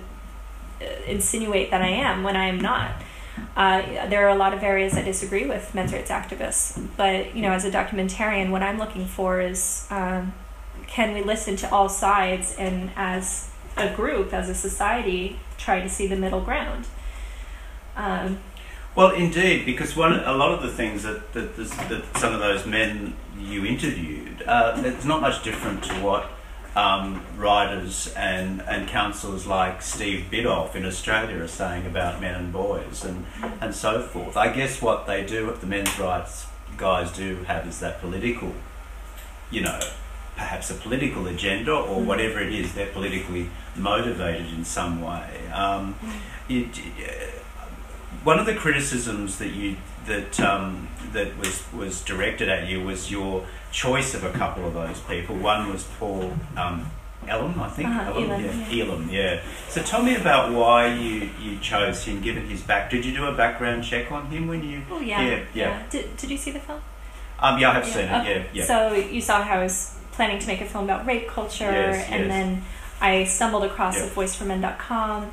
insinuate that I am when I am not. There are a lot of areas I disagree with men's rights activists, but as a documentarian, what I'm looking for is can we listen to all sides and as a group, as a society, try to see the middle ground? Well, indeed, because a lot of the things that some of those men you interviewed, it's not much different to what writers and counsellors like Steve Biddulph in Australia are saying about men and boys and so forth. I guess what they do, what the men's rights guys do have, is that political, perhaps a political agenda or whatever it is, they're politically motivated in some way. One of the criticisms that was directed at you was your choice of a couple of those people. One was Paul Elam, I think. Elam, yeah. So tell me about why you chose him, given his back. Did you do a background check on him when you? Oh yeah. Did you see the film? Yeah, I have seen it. Okay. Yeah. So you saw how I was planning to make a film about rape culture, and then I stumbled across voiceformen.com.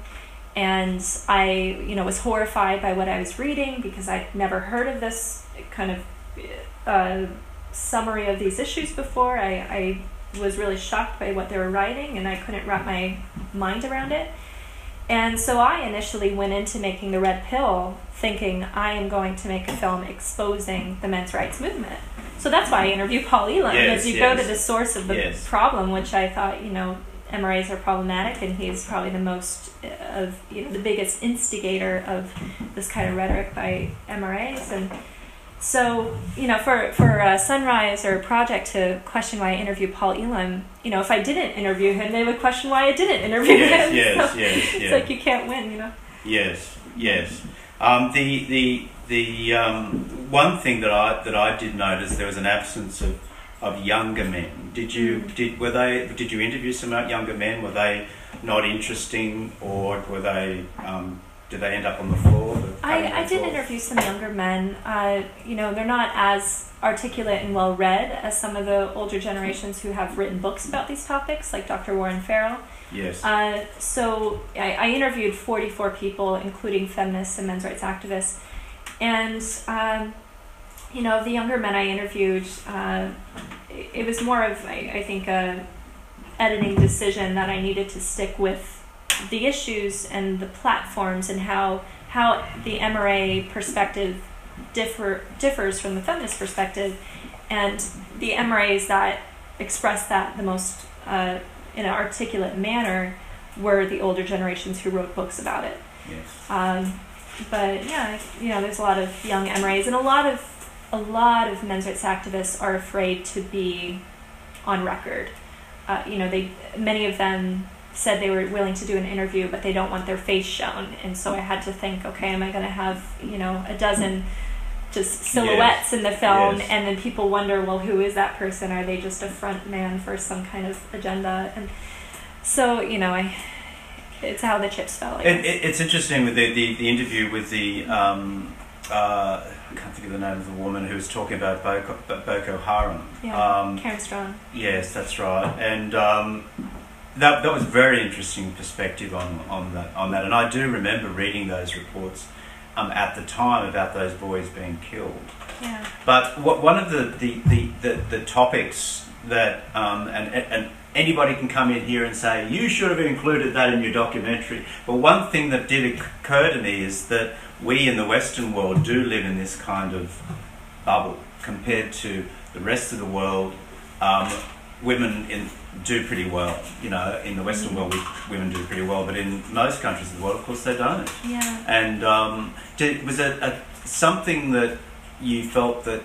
And I, was horrified by what I was reading because I'd never heard of this kind of summary of these issues before. I was really shocked by what they were writing, and I couldn't wrap my mind around it. And so I initially went into making the Red Pill thinking I am going to make a film exposing the men's rights movement. So that's why I interviewed Paul Elam, as you go to the source of the problem, which I thought, MRAs are problematic, and he's probably the most the biggest instigator of this kind of rhetoric by MRAs. And so for Sunrise or Project to question why I interviewed Paul Elam, if I didn't interview him, they would question why I didn't interview him. It's like you can't win, Yes. The one thing that I did notice, there was an absence of younger men. Did you interview some younger men? Were they not interesting, or were they did they end up on the floor? I did interview some younger men. They're not as articulate and well read as some of the older generations who have written books about these topics, like Dr. Warren Farrell. Yes. So I interviewed 44 people, including feminists and men's rights activists, and of the younger men I interviewed, it was more of, I think, a editing decision that I needed to stick with the issues and the platforms and how the MRA perspective differs from the feminist perspective, and the MRAs that expressed that the most in an articulate manner were the older generations who wrote books about it. Yes. But there's a lot of young MRAs, and a lot of men's rights activists are afraid to be on record. Many of them said they were willing to do an interview, but they don't want their face shown. And so I had to think, okay, am I going to have, a dozen just silhouettes in the film, and then people wonder, well, who is that person? Are they just a front man for some kind of agenda? And so, it's how the chips fell. It's interesting with the interview with the I can't think of the name of the woman who was talking about Boko Haram. Karen Strong. Yes, that's right. And that was very interesting perspective on that, and I do remember reading those reports at the time about those boys being killed. Yeah. But one of the topics that and anybody can come in here and say you should have included that in your documentary. But one thing that did occur to me is that we in the Western world do live in this kind of bubble compared to the rest of the world. Women do pretty well, you know. In the Western world, women do pretty well, but in most countries of the world, of course, they don't. Yeah. And was it something that you felt that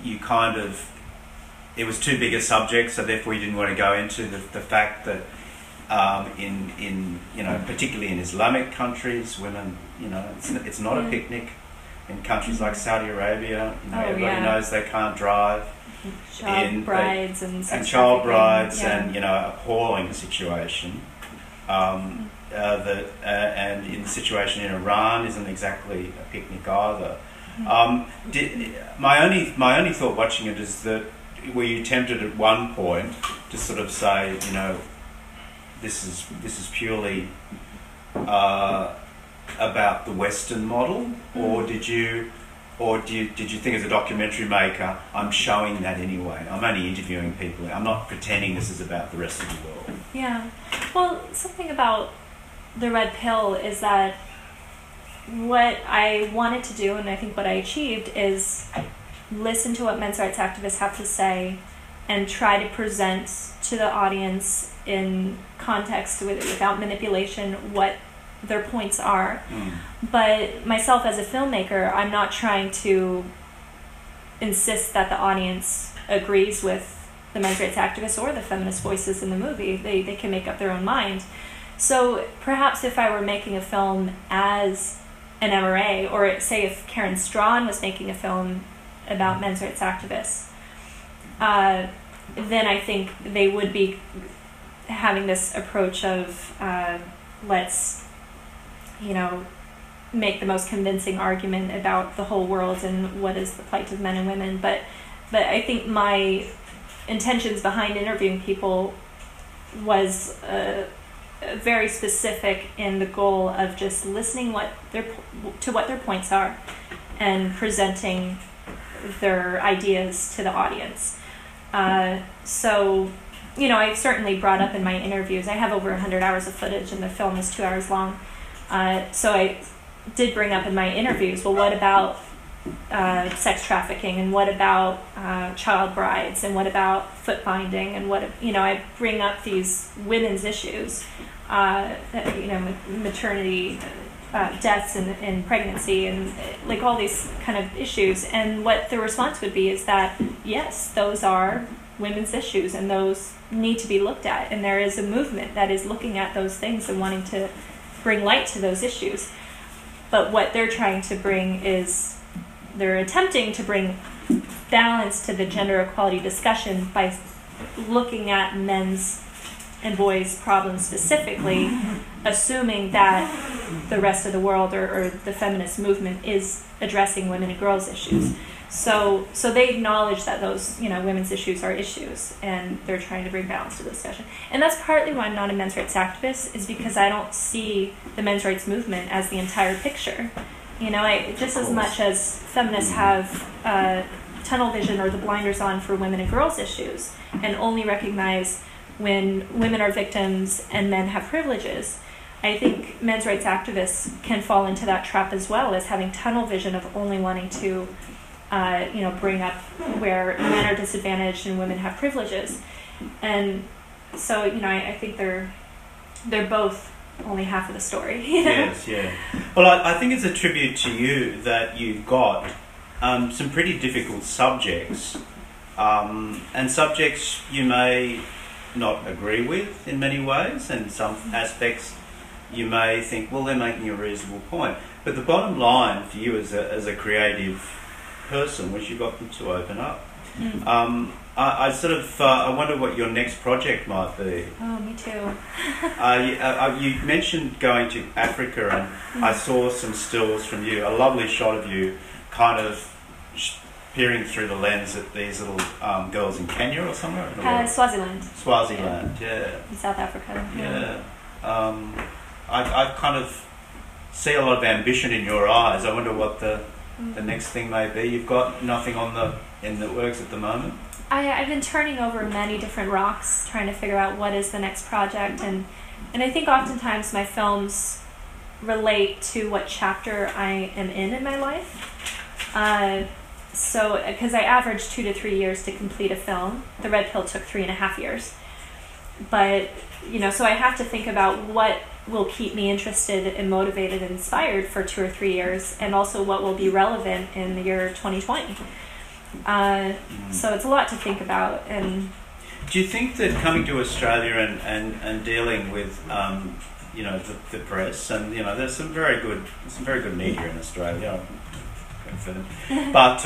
you kind of, it was too big a subject, so therefore you didn't want to go into the fact that in you know, particularly in Islamic countries, women, you know, it's not a picnic. In countries like Saudi Arabia, you know, everybody knows they can't drive. Child brides and child brides and, you know, appalling situation. And in the situation in Iran isn't exactly a picnic either. My only thought watching it is that were you tempted at one point to sort of say, you know, this is purely about the Western model, or did you think as a documentary maker, I'm showing that anyway? I'm only interviewing people. I'm not pretending this is about the rest of the world. Yeah. Well, something about the Red Pill is that what I wanted to do, and I think what I achieved, is listen to what men's rights activists have to say and try to present to the audience in context without manipulation what their points are. But myself as a filmmaker, I'm not trying to insist that the audience agrees with the men's rights activists or the feminist voices in the movie. They can make up their own mind. So perhaps if I were making a film as an MRA, or say if Karen Strawn was making a film about men's rights activists, then I think they would be having this approach of let's, you know, make the most convincing argument about the whole world and what is the plight of men and women. But I think my intentions behind interviewing people was very specific in the goal of just listening to what their points are and presenting their ideas to the audience. So, you know, I've certainly brought up in my interviews, I have over 100 hours of footage and the film is 2 hours long. So I did bring up in my interviews, well, what about sex trafficking, and what about child brides, and what about foot binding, and what, you know, I bring up these women's issues, you know, maternity, deaths and pregnancy, and like all these kind of issues. And what the response would be is that, yes, those are women's issues and those need to be looked at. And there is a movement that is looking at those things and wanting to bring light to those issues. But what they're trying to bring is, they're attempting to bring balance to the gender equality discussion by looking at men's and boys' problems specifically, assuming that the rest of the world or the feminist movement is addressing women and girls' issues. So they acknowledge that those, you know, women's issues are issues, and they're trying to bring balance to the discussion. And that's partly why I'm not a men's rights activist, is because I don't see the men's rights movement as the entire picture. You know, just as much as feminists have tunnel vision or the blinders on for women and girls issues and only recognize when women are victims and men have privileges, I think men's rights activists can fall into that trap as well, as having tunnel vision of only wanting to you know, bring up where men are disadvantaged and women have privileges. And so, you know, I think they're both only half of the story. You know? Yes, yeah. Well, I think it's a tribute to you that you've got some pretty difficult subjects, and subjects you may not agree with in many ways, and some aspects you may think, well, they're making a reasonable point. But the bottom line for you as a creative person was you got them to open up. I sort of I wonder what your next project might be. Oh, me too. You mentioned going to Africa, and I saw some stills from you, a lovely shot of you kind of peering through the lens at these little girls in Kenya or somewhere in the world. Swaziland. Swaziland, yeah. In South Africa. Yeah. I kind of see a lot of ambition in your eyes. I wonder what the next thing may be. You've got nothing in the works at the moment? I've been turning over many different rocks, trying to figure out what is the next project, and I think oftentimes my films relate to what chapter I am in my life. So, because I average 2 to 3 years to complete a film. The Red Pill took 3.5 years. But, so I have to think about what will keep me interested and motivated and inspired for 2 or 3 years, and also what will be relevant in the year 2020. So it's a lot to think about. And do you think that coming to Australia and dealing with the press, and there's some very good media in Australia, for them. But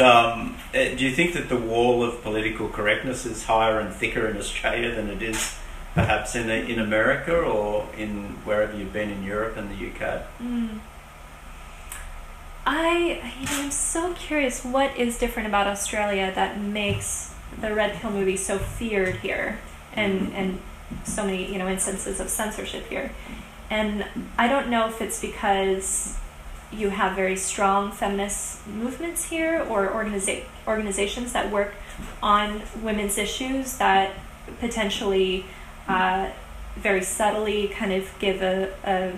do you think that the wall of political correctness is higher and thicker in Australia than it is perhaps in America or in wherever you've been in Europe and the UK? I'm so curious what is different about Australia that makes the Red Pill movie so feared here, and so many instances of censorship here. And I don't know if it's because you have very strong feminist movements here, or organizations that work on women's issues that potentially very subtly kind of give a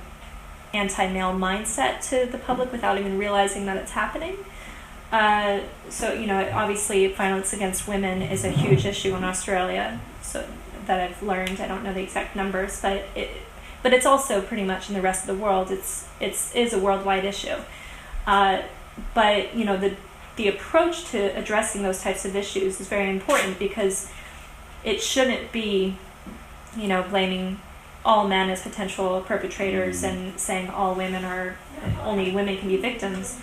anti-male mindset to the public without even realizing that it's happening. So obviously violence against women is a huge issue in Australia, so that I've learned. I don't know the exact numbers, but it's also pretty much in the rest of the world. It is a worldwide issue. But the approach to addressing those types of issues is very important, because it shouldn't be blaming all men as potential perpetrators and saying only women can be victims.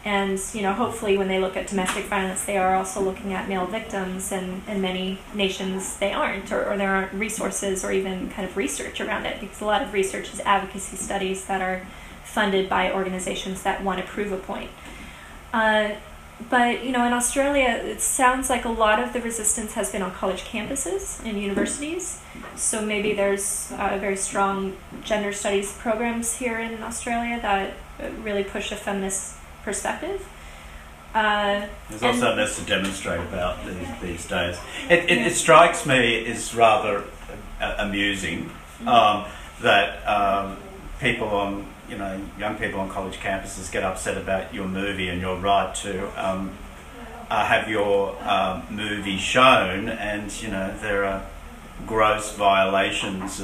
And hopefully when they look at domestic violence, they are also looking at male victims, and in many nations they aren't, or there aren't resources or even kind of research around it, because a lot of research is advocacy studies that are funded by organizations that want to prove a point. But in Australia, it sounds like a lot of the resistance has been on college campuses and universities. So maybe there's very strong gender studies programs here in Australia that really push a feminist perspective. There's also less to demonstrate about these days. It strikes me as rather amusing that people on young people on college campuses get upset about your movie and your right to have your movie shown, and there are gross violations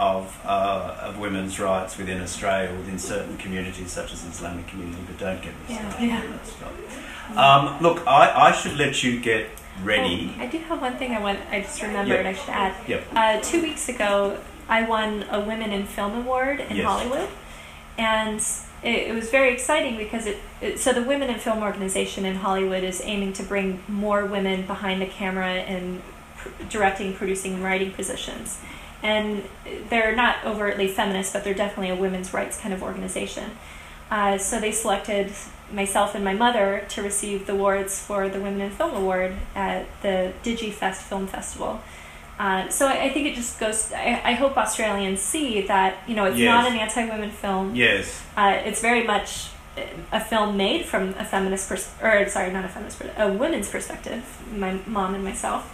of women's rights within Australia, within certain communities such as the Islamic community, but don't get me started on that stuff. Look, I should let you get ready. I do have one thing I just remembered I should add. Yep. 2 weeks ago, I won a Women in Film Award in Hollywood. And it was very exciting because so the Women in Film organization in Hollywood is aiming to bring more women behind the camera in directing, producing, and writing positions. And they're not overtly feminist, but they're definitely a women's rights kind of organization. So they selected myself and my mother to receive the awards for the Women in Film Award at the DigiFest Film Festival. So I think it just goes. I hope Australians see that it's not an anti-women film. Yes. It's very much a film made from a feminist a women's perspective. My mom and myself,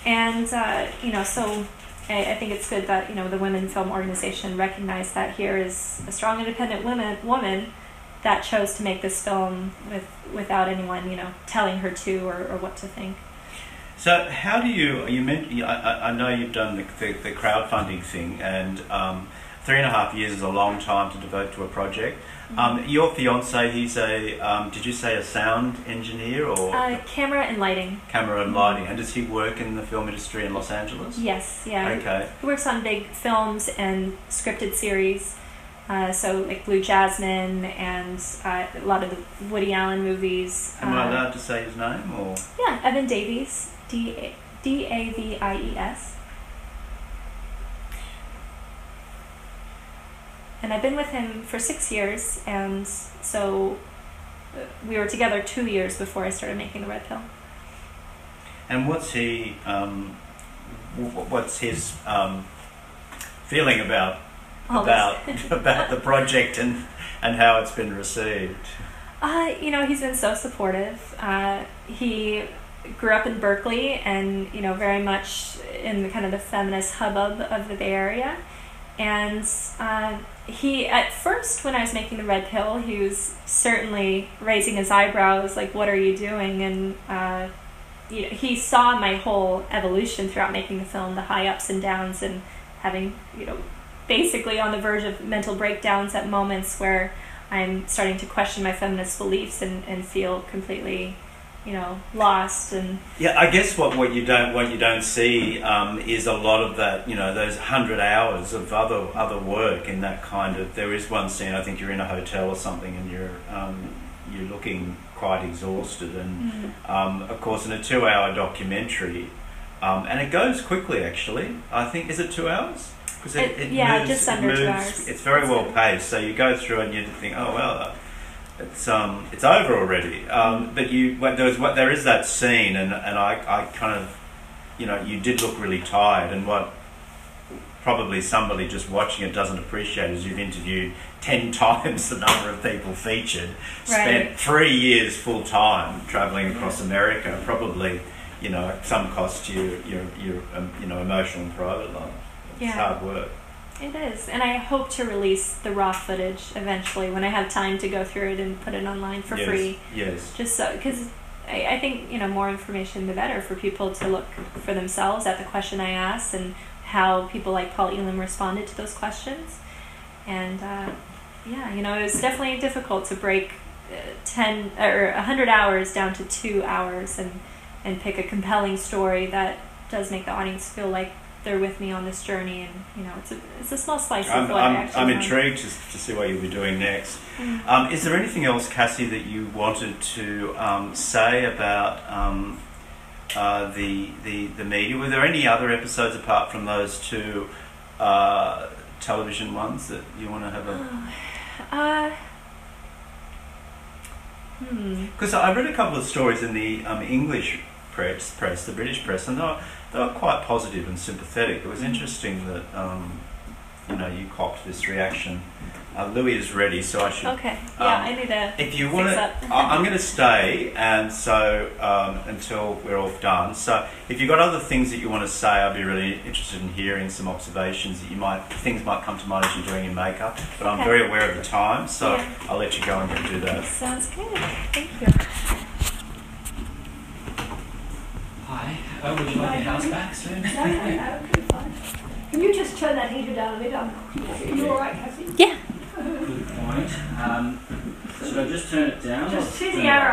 and so I think it's good that the Women Film Organization recognized that here is a strong, independent woman that chose to make this film without anyone telling her to or what to think. So how do you meant? I know you've done the crowdfunding thing, and 3.5 years is a long time to devote to a project. Your fiance, he's did you say a sound engineer or? Camera and lighting. Camera and lighting. And does he work in the film industry in Los Angeles? Yes, yeah. Okay. He works on big films and scripted series, so like Blue Jasmine and a lot of the Woody Allen movies. Am I allowed to say his name or? Yeah, Evan Davies. Davies. And I've been with him for 6 years, and so we were together 2 years before I started making the red pill. And what's his feeling about the project and how it's been received? You know, he's been so supportive. He grew up in Berkeley, and you know, very much in the kind of the feminist hubbub of the Bay Area. And he, at first, when I was making the red pill, he was certainly raising his eyebrows, like, "What are you doing?" And you know, he saw my whole evolution throughout making the film, the high ups and downs, and having, you know, basically on the verge of mental breakdowns at moments where I'm starting to question my feminist beliefs and feel completely, you know, lost. And yeah, I guess what you don't see is a lot of that, you know, those 100 hours of other work in that kind of. There is one scene, I think you're in a hotel or something, and you're looking quite exhausted, and of course in a 2-hour documentary, and it goes quickly actually. I think, is it 2 hours? Because it moves, just under 2 hours. It's very well paced, so you go through and you think, oh well, it's over already. But there is that scene, and I kind of, you know, you did look really tired, and what probably somebody just watching it doesn't appreciate is you've interviewed 10 times the number of people featured, spent 3 years full time travelling across America, probably, you know, some cost to your you know, emotional and private life. It's hard work. It is, and I hope to release the raw footage eventually when I have time to go through it and put it online for free. Yes. Just so, because I think, you know, more information the better for people to look for themselves at the question I asked and how people like Paul Elam responded to those questions. And yeah, you know, it was definitely difficult to break 10 or 100 hours down to 2 hours and pick a compelling story that does make the audience feel like they're with me on this journey. And you know, it's a small slice of what I actually I'm intrigued to see what you'll be doing next. Is there anything else, Cassie, that you wanted to say about the media? Were there any other episodes apart from those 2 television ones that you want to have a? Because I read a couple of stories in the English press, the British press, and they were quite positive and sympathetic. It was interesting that you know, you copped this reaction. Louis is ready, so I should. Okay. Yeah, I need to. If you want to, I'm going to stay, and so until we're all done. So, if you've got other things that you want to say, I'd be really interested in hearing some observations that things might come to mind as you're doing your makeup. But I'm very aware of the time, so I'll let you go and do that. Sounds good. Thank you. Hi. Would you like your house back soon? No, okay, fine. Can you just turn that heater down a bit? Are you all right, Cassie? Yeah. Good point. Should I just turn it down? Just see the arrow.